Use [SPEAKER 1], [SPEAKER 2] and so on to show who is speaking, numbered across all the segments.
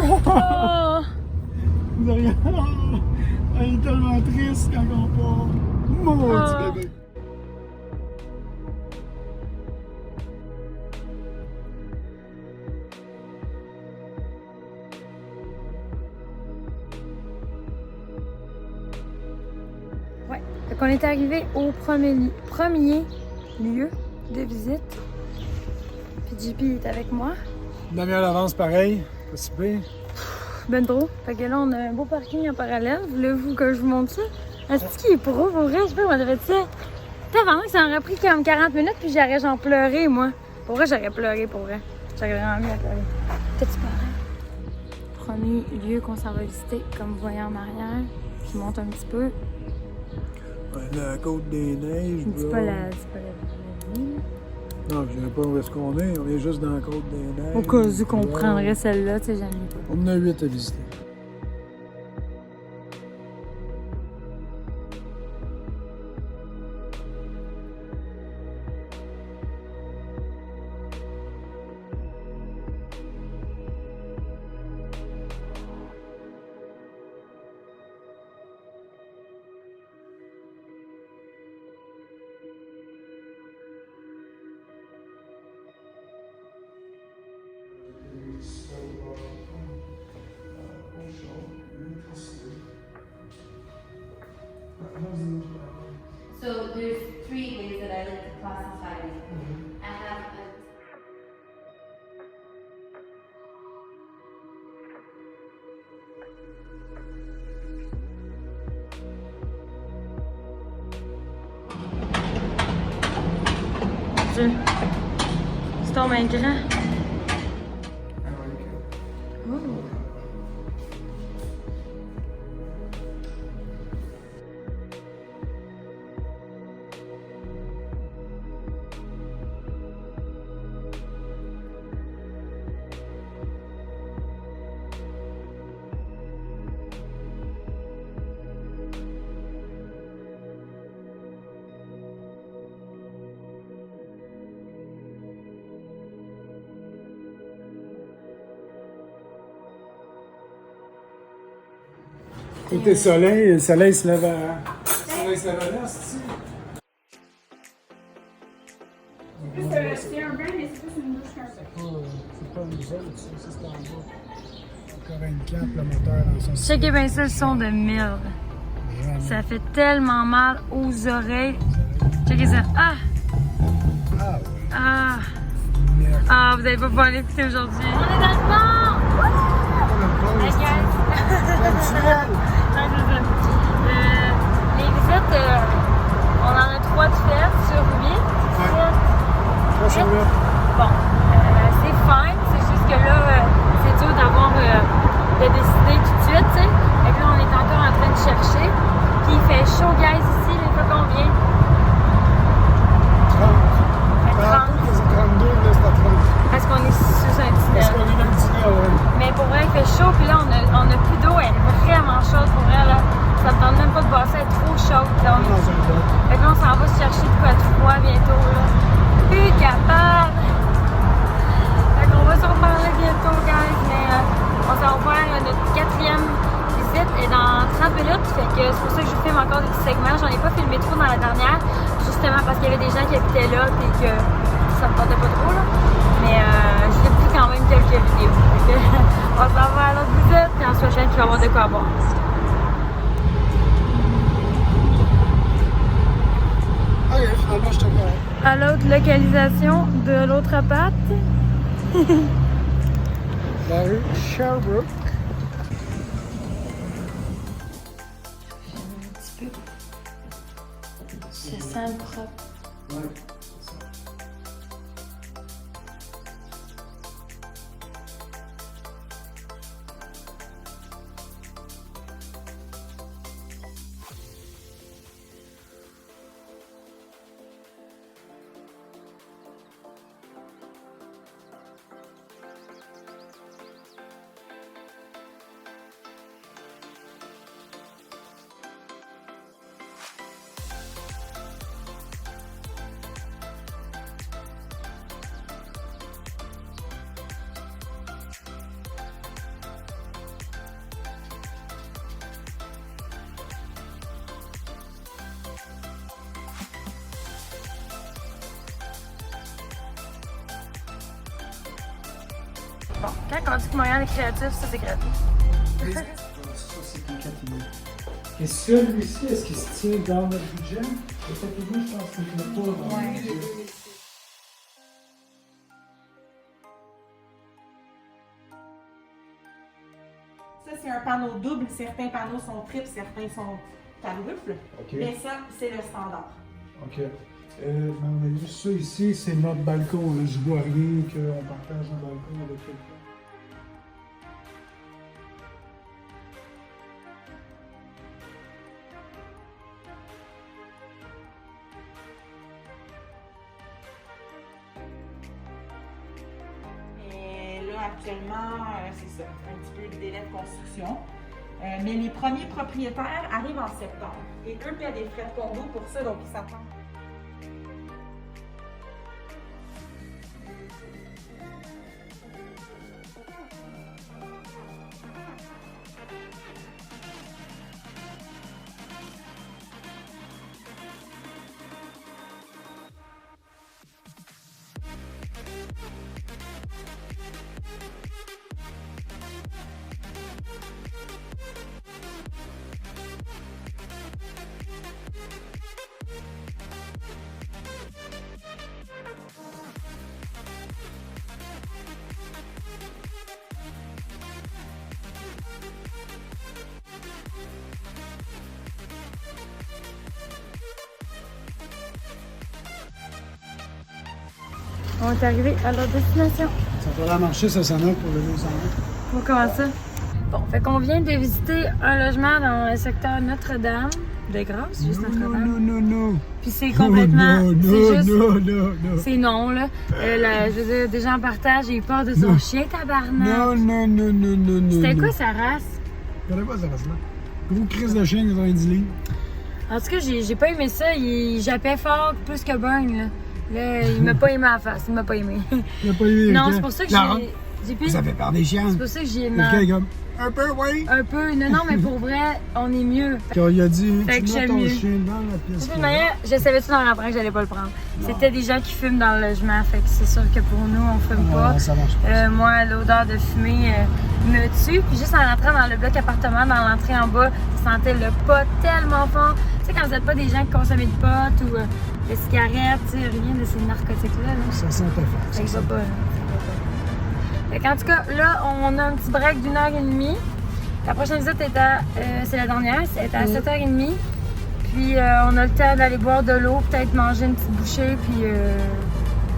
[SPEAKER 1] Oh!
[SPEAKER 2] Regarde. Elle est tellement triste quand on part. Mon
[SPEAKER 1] Oh.
[SPEAKER 2] petit bébé.
[SPEAKER 1] Ouais. Donc on est arrivé au premier lieu de visite. Puis JP est avec moi.
[SPEAKER 2] Une demi-heure d'avance, pareil. Pas si pire.
[SPEAKER 1] Ben trop. Fait que là, on a un beau parking en parallèle. Voulez-vous que je vous montre ça? Est-ce qu'il est pro pour vrai? Je sais pas comment j'avais dit ça. Avant, ça aurait pris comme 40 minutes, puis j'aurais genre pleuré, moi. Pour vrai, j'aurais pleuré, pour vrai. J'aurais vraiment mis à pleurer. T'as-tu parlé? Premier lieu qu'on s'en va visiter, comme vous voyez en arrière. Je monte un petit peu.
[SPEAKER 2] Ouais, la côte des neiges.
[SPEAKER 1] C'est pas la ligne.
[SPEAKER 2] Non, je ne sais pas où est-ce qu'on est. On est juste dans la côte des neiges.
[SPEAKER 1] Au cas où qu'on prendrait celle-là, tu sais, j'aime pas.
[SPEAKER 2] On en a 8 à visiter.
[SPEAKER 3] So there's three ways that I like to classify it. I have a
[SPEAKER 1] Dieu. C'est ton main grand. Oh.
[SPEAKER 2] Côté soleil, le soleil se lève à. Le soleil se lève à l'est, ici.
[SPEAKER 4] C'est un bain, mais c'est plus une douche qu'un bain.
[SPEAKER 2] C'est pas une zone, ça, c'est en bas. Encore une cape, le moteur dans son
[SPEAKER 1] Checkez bien ça, le son de merde. Ça fait tellement mal aux oreilles. Checkez ça. Ah!
[SPEAKER 2] Ah, ouais.
[SPEAKER 1] Ah!
[SPEAKER 2] Merde.
[SPEAKER 1] Ah, vous n'allez pas pouvoir l'écouter aujourd'hui. On est dans le pont! Hey guys! Ouais, c'est ça. Les visites, on en a 3 de faites sur 8.
[SPEAKER 2] Trois sur huit.
[SPEAKER 1] Bon, c'est fine, c'est juste que là, c'est dur d'avoir de décider tout de suite, tu sais. Et puis là, on est encore en train de chercher. Puis il fait chaud, guys, ici, il fait combien?
[SPEAKER 2] 30.
[SPEAKER 1] Fait 30.
[SPEAKER 2] C'est 32, là, c'est à 30.
[SPEAKER 1] Parce qu'on est sous un
[SPEAKER 2] Parce
[SPEAKER 1] tunnel.
[SPEAKER 2] qu'on est dans le tunnel, ouais.
[SPEAKER 1] Mais pour vrai, il fait chaud, puis là, on a plus d'eau, elle est vraiment chaude pour vrai, là. Ça me tente même pas de bosser, elle est trop chaude.
[SPEAKER 2] Dans
[SPEAKER 1] Donc,
[SPEAKER 2] un bois.
[SPEAKER 1] fait que là, on s'en va se chercher de quoi de froid bientôt, là. Plus capable! Fait qu'on va se reparler bientôt, guys, mais on s'en va faire notre 4e visite et dans 30 minutes, fait que c'est pour ça que je vous filme encore des petits segments. J'en ai pas filmé trop dans la dernière, justement parce qu'il y avait des gens qui habitaient là et que ça me tentait pas trop, là. Mais j'ai pris quand même quelques vidéos. Fait que, on s'en va à l'autre visite, puis ensuite, il va y avoir de quoi boire.
[SPEAKER 2] Ok, finalement, je te correct.
[SPEAKER 1] À l'autre localisation de l'autre appart.
[SPEAKER 2] La rue Sherbrooke.
[SPEAKER 1] Un petit peu. Ça sent le propre.
[SPEAKER 2] Ouais.
[SPEAKER 1] Bon, quand on dit que Montréal est créatif, ça c'est créatif.
[SPEAKER 2] Ça, c'est une catégorie. Et celui-ci, est-ce qu'il se tient dans notre budget? Le tapis, je pense qu'il ne peut pas dans le budget.
[SPEAKER 5] Ça, c'est un panneau double. Certains panneaux sont triples, certains sont quadruples.
[SPEAKER 2] OK.
[SPEAKER 5] Mais ça, c'est le standard.
[SPEAKER 2] OK. On a vu ça ici, c'est notre balcon. Là. Je vois rien qu'on partage un balcon avec quelqu'un.
[SPEAKER 5] Actuellement, c'est ça, un petit peu de délai de construction. Mais les premiers propriétaires arrivent en septembre. Et eux paient des frais de condo pour ça, donc ils s'attendent.
[SPEAKER 1] On est arrivé à leur destination.
[SPEAKER 2] Ça va la marcher, ça sonne pour le 200 mètres.
[SPEAKER 1] Bon, comment ça? Bon, fait qu'on vient de visiter un logement dans le secteur Notre-Dame. De Grâce, juste Notre-Dame.
[SPEAKER 2] Non.
[SPEAKER 1] Puis c'est complètement.
[SPEAKER 2] Oh,
[SPEAKER 1] c'est juste.
[SPEAKER 2] non.
[SPEAKER 1] C'est non, là. Je veux dire, déjà en partage, j'ai eu peur de son
[SPEAKER 2] Non.
[SPEAKER 1] chien, tabarnak.
[SPEAKER 2] Non.
[SPEAKER 1] C'était quoi sa race?
[SPEAKER 2] Regardez pas ça race-là. Gros crise de chien, 90 livres.
[SPEAKER 1] En tout cas, j'ai pas aimé ça. Il jappait fort plus que Burn, là. Là, il m'a pas aimé à la face. Il m'a pas aimé.
[SPEAKER 2] Il a pas aimé.
[SPEAKER 1] Non, c'est pour ça que j'ai plus.
[SPEAKER 2] Ça fait peur des chiens.
[SPEAKER 1] C'est pour ça que j'ai
[SPEAKER 2] Quelqu'un comme. Un peu, oui.
[SPEAKER 1] Un peu. Non, mais pour vrai, on est mieux.
[SPEAKER 2] Quand il a dit,
[SPEAKER 1] Fait que
[SPEAKER 2] tu mets
[SPEAKER 1] j'aime
[SPEAKER 2] ton
[SPEAKER 1] mieux.
[SPEAKER 2] chien dans la pièce.
[SPEAKER 1] De toute manière, je savais-tu dans l'emprunt que j'allais pas le prendre. C'était des gens qui fument dans le logement, fait que c'est sûr que pour nous, on fume pas.
[SPEAKER 2] Ah, ça marche pas.
[SPEAKER 1] Moi, l'odeur de fumée me tue. Puis juste en entrant dans le bloc appartement, dans l'entrée en bas, je sentais le pot tellement fort. Tu sais, quand vous n'êtes pas des gens qui consomment de pot ou de cigarettes, tu sais, rien de ces narcotiques-là. Là.
[SPEAKER 2] Ça sentait fort.
[SPEAKER 1] Ça y va pas, là. Fait qu'en tout cas, là, on a un petit break d'1h30. La prochaine visite est c'est la dernière, c'est à 7h30. Puis on a le temps d'aller boire de l'eau, peut-être manger une petite bouchée, puis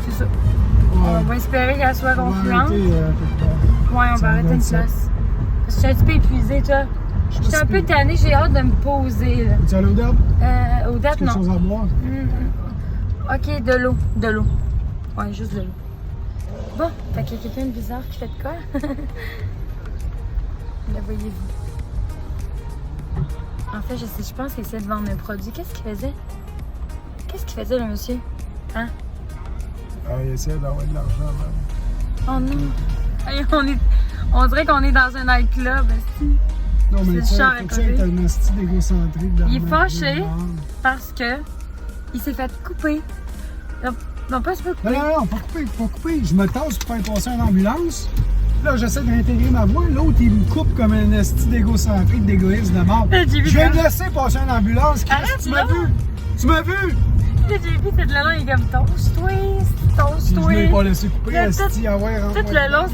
[SPEAKER 1] c'est ça. On va espérer qu'elle soit concluante. Ouais, on va arrêter une place. Parce que je suis un petit peu épuisée, toi. Je suis un peu tannée, j'ai hâte de me poser. Là.
[SPEAKER 2] Tu as l'eau d'herbe?
[SPEAKER 1] Aux dates, non.
[SPEAKER 2] Quelque chose à boire?
[SPEAKER 1] Ok, de l'eau. De l'eau. Ouais, juste de l'eau. Bon, fait qu'il y a quelqu'un de bizarre qui fait de quoi? Le voyez-vous. En fait, je pense qu'il essayait de vendre un produit. Qu'est-ce qu'il faisait? Qu'est-ce qu'il faisait, le monsieur? Hein?
[SPEAKER 2] Ah, il essaie d'avoir de l'argent, même.
[SPEAKER 1] Oh non! Hey, on dirait qu'on est dans un nightclub, aussi.
[SPEAKER 2] Non, mais tu sais, être un asti d'égocentrique.
[SPEAKER 1] Il est fâché parce que il s'est fait couper. Non, pas se fait couper.
[SPEAKER 2] Non, pas couper. Je me tasse pour faire passer une ambulance. Là, j'essaie d'intégrer ma voix. L'autre, il me coupe comme un esti d'égocentrique, d'égoïste de mort. Je viens de laisser passer une ambulance.
[SPEAKER 1] Arrête,
[SPEAKER 2] tu m'as vu? Tu m'as vu?
[SPEAKER 1] Là, j'ai vu, c'est de la langue, il est comme toast-toi.
[SPEAKER 2] Je l'ai pas laissé couper, esti,
[SPEAKER 1] Tout le long,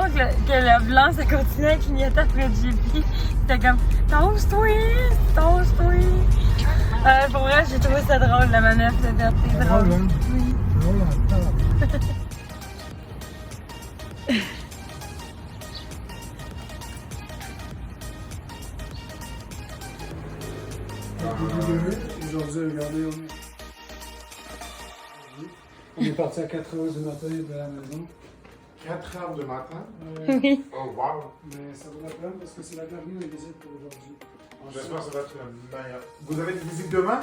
[SPEAKER 1] que le blanc, ça continuait à clignoter après le JP. C'était comme toast-toi. Pour vrai, j'ai trouvé ça drôle, la manœuvre de verte. C'est drôle.
[SPEAKER 2] Hein?
[SPEAKER 1] Oui.
[SPEAKER 2] Drôle en temps. Aujourd'hui, regardez, on est parti à 4h du matin de la maison.
[SPEAKER 6] 4h du matin?
[SPEAKER 1] Oui.
[SPEAKER 6] Oh, wow!
[SPEAKER 2] Mais ça vaut la peine parce que c'est la dernière visite pour aujourd'hui.
[SPEAKER 6] J'espère que ça va être la meilleure. Vous avez une visite demain?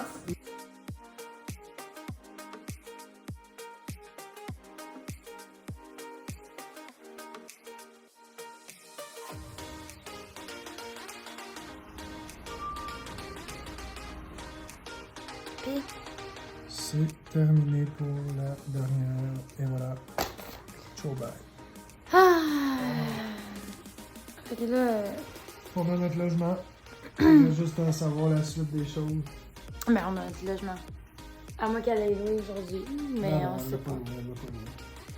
[SPEAKER 2] C'est terminé pour la dernière. Et voilà. Ciao, bye.
[SPEAKER 1] Fait que là,
[SPEAKER 2] On a notre logement. On a juste à savoir la suite des choses.
[SPEAKER 1] mais on a notre logement. À moins qu'elle ait loué aujourd'hui, mais
[SPEAKER 2] Non,
[SPEAKER 1] on sait pas.
[SPEAKER 2] pas.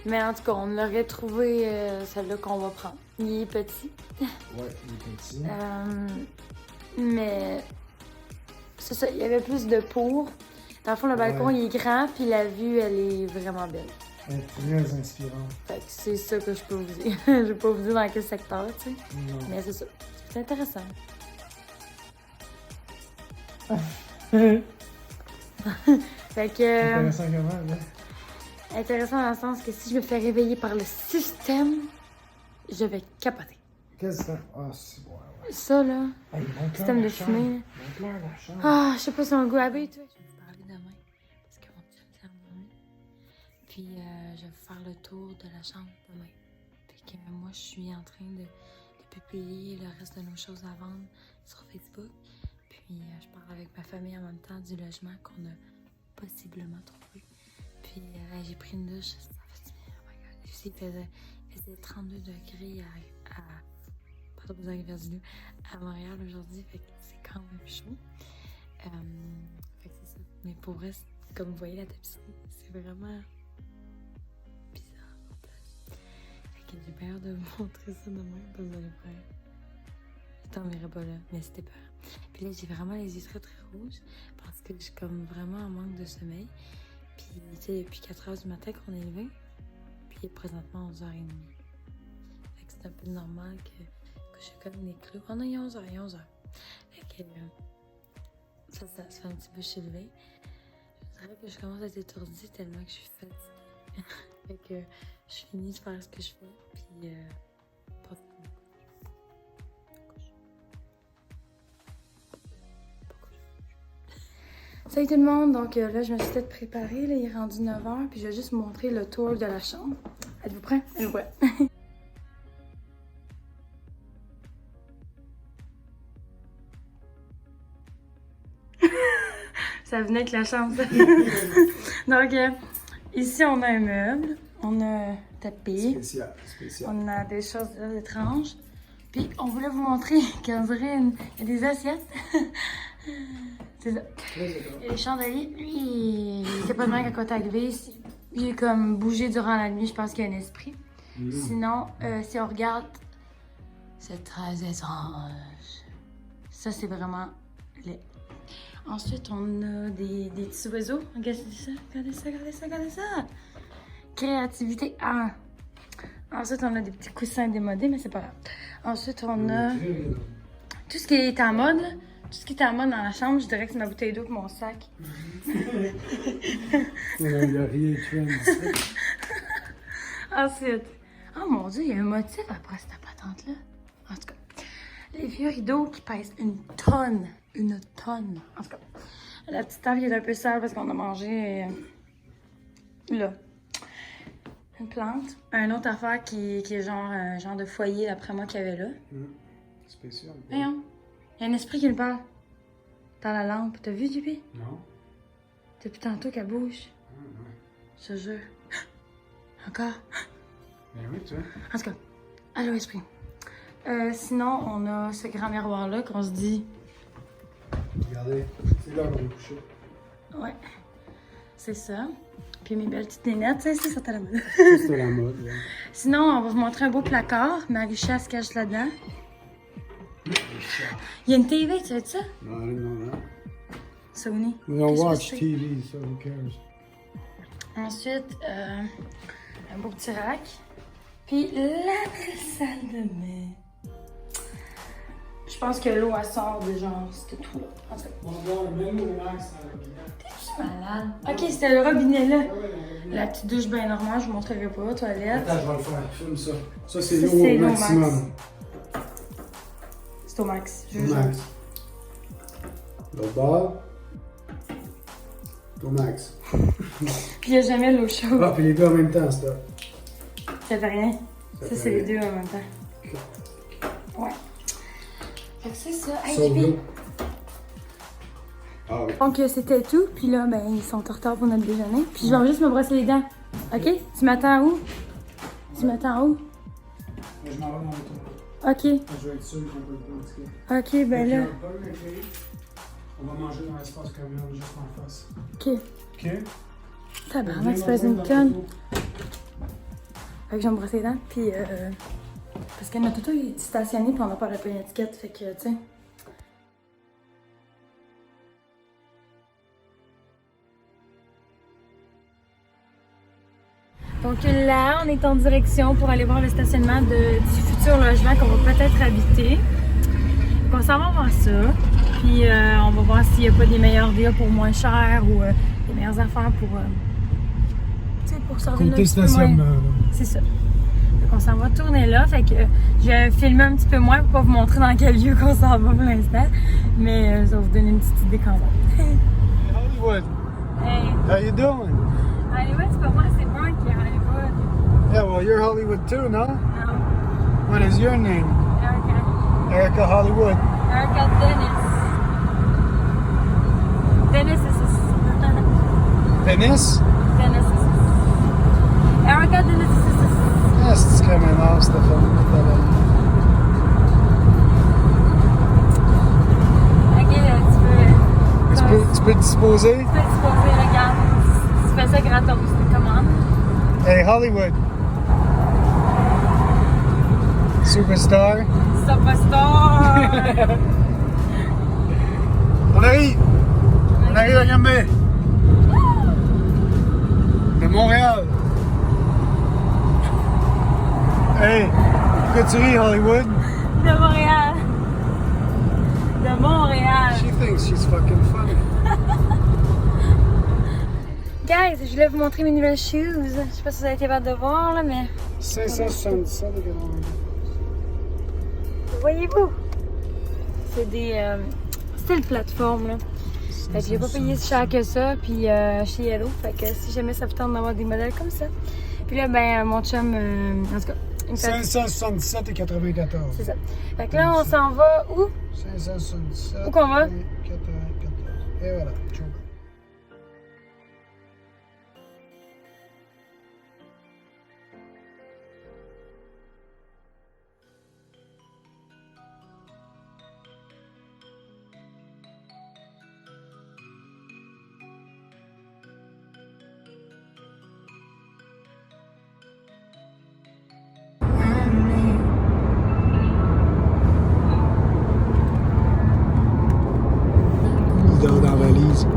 [SPEAKER 1] Mais en tout cas, on aurait trouvé celle-là qu'on va prendre. Il est petit.
[SPEAKER 2] Ouais, il est petit.
[SPEAKER 1] Mais c'est ça, il y avait plus de pour. Dans le fond, le balcon,
[SPEAKER 2] Ouais.
[SPEAKER 1] il est grand, puis la vue, elle est vraiment belle.
[SPEAKER 2] Elle est très inspirante.
[SPEAKER 1] Fait que c'est ça que je peux vous dire. Je vais pas vous dire dans quel secteur, tu sais.
[SPEAKER 2] Non.
[SPEAKER 1] Mais c'est ça. C'est intéressant. Fait que...
[SPEAKER 2] Intéressant comment, là?
[SPEAKER 1] intéressant dans le sens que si je me fais réveiller par le système, je vais capoter.
[SPEAKER 2] Qu'est-ce que c'est? Ah, c'est bon, ouais.
[SPEAKER 1] Ça, là,
[SPEAKER 2] Hey, montre-leur
[SPEAKER 1] système
[SPEAKER 2] la
[SPEAKER 1] de
[SPEAKER 2] chambre.
[SPEAKER 1] fumée.
[SPEAKER 2] Montre-leur la chambre.
[SPEAKER 1] Ah, je sais pas si on a le goût à toi. Je vais vous parler demain, parce que mon chum s'est endormi. Puis, je vais faire le tour de la chambre demain. Fait que moi, je suis en train de publier le reste de nos choses à vendre sur Facebook. Puis, je parle avec ma famille en même temps du logement qu'on a possiblement trouvé. Puis, j'ai pris une douche. Ça fait du bien. Oh my God. Il faisait 32 degrés à Montréal aujourd'hui. Fait que c'est quand même chaud. Fait que c'est ça. Mais pour vrai, comme vous voyez la tapisserie, c'est vraiment bizarre en place. Fait que j'ai peur de vous montrer ça demain parce que vous allez faire. Je t'enverrai pas là, mais c'était peur. Puis là, j'ai vraiment les yeux très très rouges parce que je suis comme vraiment en manque de sommeil. Puis, tu sais, depuis 4h du matin qu'on est levé, puis il est présentement 11h30. Fait que c'est un peu normal que je connais les clous. Oh non, il est 11h, il est 11h. Fait que ça fait un petit peu chélevé. Je dirais que je commence à être étourdie tellement que je suis fatiguée. Fait que je finis de faire ce que je fais, puis pas salut tout le monde, donc là je me suis peut-être préparée, là, il est rendu 9h, puis je vais juste vous montrer le tour de la chambre. Êtes-vous prêts? Êtes-vous prêts? Ça venait avec la chambre. Donc ici on a un meuble, on a un tapis,
[SPEAKER 2] Spécial.
[SPEAKER 1] on a des choses étranges. Puis on voulait vous montrer qu'on dirait il y a des assiettes. C'est ça. Il y a les chandeliers. Lui, il était pas de même quand il est arrivé. Il est comme bougé durant la nuit. Je pense qu'il y a un esprit. Sinon, si on regarde, c'est très étrange. Ça, c'est vraiment laid. Ensuite, on a des petits oiseaux. Regardez ça, regardez ça, regardez ça, regardez ça. Créativité 1. Ensuite, on a des petits coussins démodés, mais c'est pas grave. Ensuite, on a tout ce qui est en mode. Tout ce qui est en mode dans la chambre, je dirais que c'est ma bouteille d'eau et mon sac.
[SPEAKER 2] Il n'y a rien de trend.
[SPEAKER 1] Ensuite, oh mon Dieu, il y a un motif après cette patente-là. En tout cas, les vieux rideaux qui pèsent une tonne. Une tonne. En tout cas, la petite table qui est un peu sale parce qu'on a mangé là. Une plante. Un autre affaire qui est genre un genre de foyer, d'après moi, qu'il y avait là.
[SPEAKER 2] Spécial.
[SPEAKER 1] Voyons. Il y a un esprit qui me parle. Dans la lampe. T'as vu, JP?
[SPEAKER 2] Non.
[SPEAKER 1] Depuis tantôt qu'elle bouge. Je te jure. Encore.
[SPEAKER 2] Ben oui, tu vois.
[SPEAKER 1] En tout cas, allô, esprit. Sinon, on a ce grand miroir-là qu'on se dit.
[SPEAKER 2] Regardez, c'est là qu'on est couché.
[SPEAKER 1] Ouais. C'est ça. Puis mes belles petites nénettes, ça, c'est ça, t'as la mode.
[SPEAKER 2] C'était la mode, ouais.
[SPEAKER 1] Sinon, on va vous montrer un beau placard. Marie-Cha se cache là-dedans. Il y a une TV, tu veux ça?
[SPEAKER 2] Non, non, non.
[SPEAKER 1] Sony.
[SPEAKER 2] We don't
[SPEAKER 1] Qu'est-ce que
[SPEAKER 2] watch
[SPEAKER 1] c'est?
[SPEAKER 2] TV, so who cares?
[SPEAKER 1] Ensuite, un beau petit rack. Puis la belle salle de bain. Je pense que l'eau, elle sort de genre, c'était tout là. En tout cas.
[SPEAKER 2] On va voir même au max dans le bilan.
[SPEAKER 1] T'es malade. Ok, c'était le robinet là. La petite douche bien normale, je vous montrerai pas. Toilette.
[SPEAKER 2] Attends, je vais le faire. Filme ça. Ça, c'est
[SPEAKER 1] Ça,
[SPEAKER 2] l'eau
[SPEAKER 1] c'est
[SPEAKER 2] au
[SPEAKER 1] l'eau
[SPEAKER 2] maximum.
[SPEAKER 1] C'est au max. Je
[SPEAKER 2] Au
[SPEAKER 1] vous jure.
[SPEAKER 2] max. L'autre bord. Au max.
[SPEAKER 1] Puis il n'y a jamais l'eau chaude.
[SPEAKER 2] Ah, puis les deux en même temps, ça.
[SPEAKER 1] Ça fait rien.
[SPEAKER 2] Ça
[SPEAKER 1] Ça,
[SPEAKER 2] fait
[SPEAKER 1] c'est les
[SPEAKER 2] rien.
[SPEAKER 1] deux en même temps. Ouais. Fait que c'est ça. Hey,
[SPEAKER 2] Sauve
[SPEAKER 1] JP.
[SPEAKER 2] l'eau. Ah oui.
[SPEAKER 1] Donc c'était tout. Puis là, ben, ils sont en retard pour notre déjeuner. Puis je vais juste me brosser les dents. Ok? Tu m'attends où? Tu m'attends où?
[SPEAKER 2] Je m'en vais dans le tour.
[SPEAKER 1] Ok.
[SPEAKER 2] Je vais être sûr qu'on peut le pratiquer.
[SPEAKER 1] Ok, ben là.
[SPEAKER 2] On va manger dans l'espace camion juste en face.
[SPEAKER 1] Ok.
[SPEAKER 2] Ok?
[SPEAKER 1] Tabarnak, tu fais une tonne. Fait que je vais me brosser les dents, puis parce que notre auto est stationné, puis on n'a pas la pleine étiquette, fait que, tu sais. Donc là, on est en direction pour aller voir le stationnement du futur logement qu'on va peut-être habiter. Donc on s'en va voir ça, puis on va voir s'il n'y a pas des meilleurs deals pour moins cher ou des meilleures affaires pour, tu sais, pour sortir de
[SPEAKER 2] Côté
[SPEAKER 1] là,
[SPEAKER 2] stationnement.
[SPEAKER 1] ouais. C'est ça. Donc on s'en va tourner là, fait que je vais filmer un petit peu moins pour pas vous montrer dans quel lieu qu'on s'en va pour l'instant, mais ça va vous donner une petite idée quand même.
[SPEAKER 2] Hollywood,
[SPEAKER 1] Hey,
[SPEAKER 2] how you doing?
[SPEAKER 1] Hollywood, c'est pas moi, c'est moi qui est Hollywood.
[SPEAKER 2] Yeah, well, you're Hollywood too, no?
[SPEAKER 1] Non,
[SPEAKER 2] What is your name?
[SPEAKER 1] Erica.
[SPEAKER 2] Erica Hollywood.
[SPEAKER 1] Erica Dennis. Dennis is
[SPEAKER 2] Dennis?
[SPEAKER 1] Dennis is Erica Dennis is
[SPEAKER 2] Ah, c'est quand même rare, cette famille.
[SPEAKER 1] Ok, là,
[SPEAKER 2] Tu peux te disposer?
[SPEAKER 1] tu peux disposer, regarde. Tu fais ça gratos, c'est commande.
[SPEAKER 2] Hey, Hollywood. Superstar.
[SPEAKER 1] Superstar!
[SPEAKER 2] On arrive! On arrive à Gambé! De Montréal! Hey! Pourquoi tu ris, Hollywood?
[SPEAKER 1] De Montréal! De Montréal!
[SPEAKER 2] She thinks she's fucking funny.
[SPEAKER 1] Guys, je voulais vous montrer mes nouvelles shoes. Je sais pas si vous avez été capable de voir, là, mais
[SPEAKER 2] 577 de
[SPEAKER 1] voyez-vous? C'est des style plateforme, là. Fait que j'ai pas payé si cher que ça, puis chez Yellow. Fait que si jamais ça vous tente d'avoir des modèles comme ça. Puis là, ben, mon chum, en tout cas, il me fait...
[SPEAKER 2] 577 et 94.
[SPEAKER 1] C'est ça. Fait que là, on s'en va où?
[SPEAKER 2] 577
[SPEAKER 1] Où qu'on va?
[SPEAKER 2] et 94. Et voilà. Ciao. Il dort dans la valise.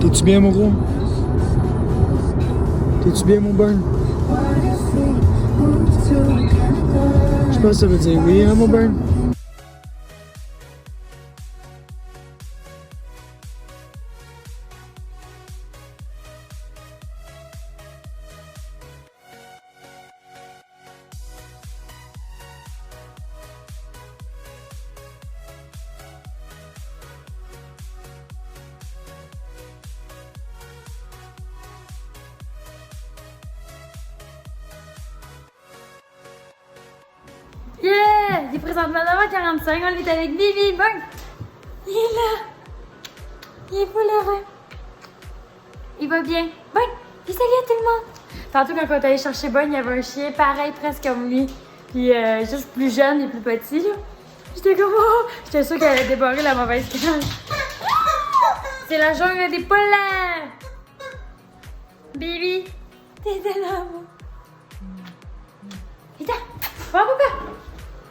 [SPEAKER 2] T'es-tu bien, mon gros? T'es-tu bien, mon burn? Je pense que ça veut dire oui, hein, mon burn?
[SPEAKER 1] Yeah! Il est présentement 9h45, on est avec Bibi. Bon! Il est là! Il est full heureux. Il va bien. Bon! Dis salut à tout le monde! Tantôt, quand on est allé chercher Bon, il y avait un chien pareil presque comme lui. Puis juste plus jeune et plus petit, là. J'étais comme, oh! J'étais sûre qu'elle allait débarrer la mauvaise cage. C'est la jungle des poulets! Bibi! T'es là, moi! Viens! Va, papa!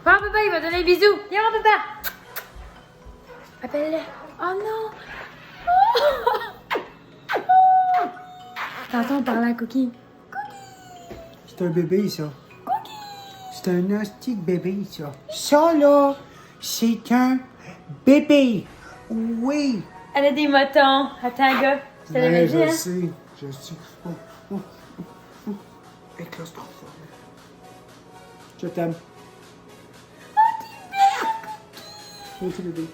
[SPEAKER 1] Va, papa, il va donner un bisou! Viens, papa! Appelle-le! Oh non! Tantôt, on parlait à Cookie.
[SPEAKER 2] C'est un bébé, ça. C'est un hostie de bébé, ça. Ça, là, c'est un bébé. Oui.
[SPEAKER 1] Elle a des motons. Attends, gars. Je te l'avais dit, hein?
[SPEAKER 2] Je sais. Éclose trop fort. Je t'aime. Oh, t'es belle. Moi aussi, bébé.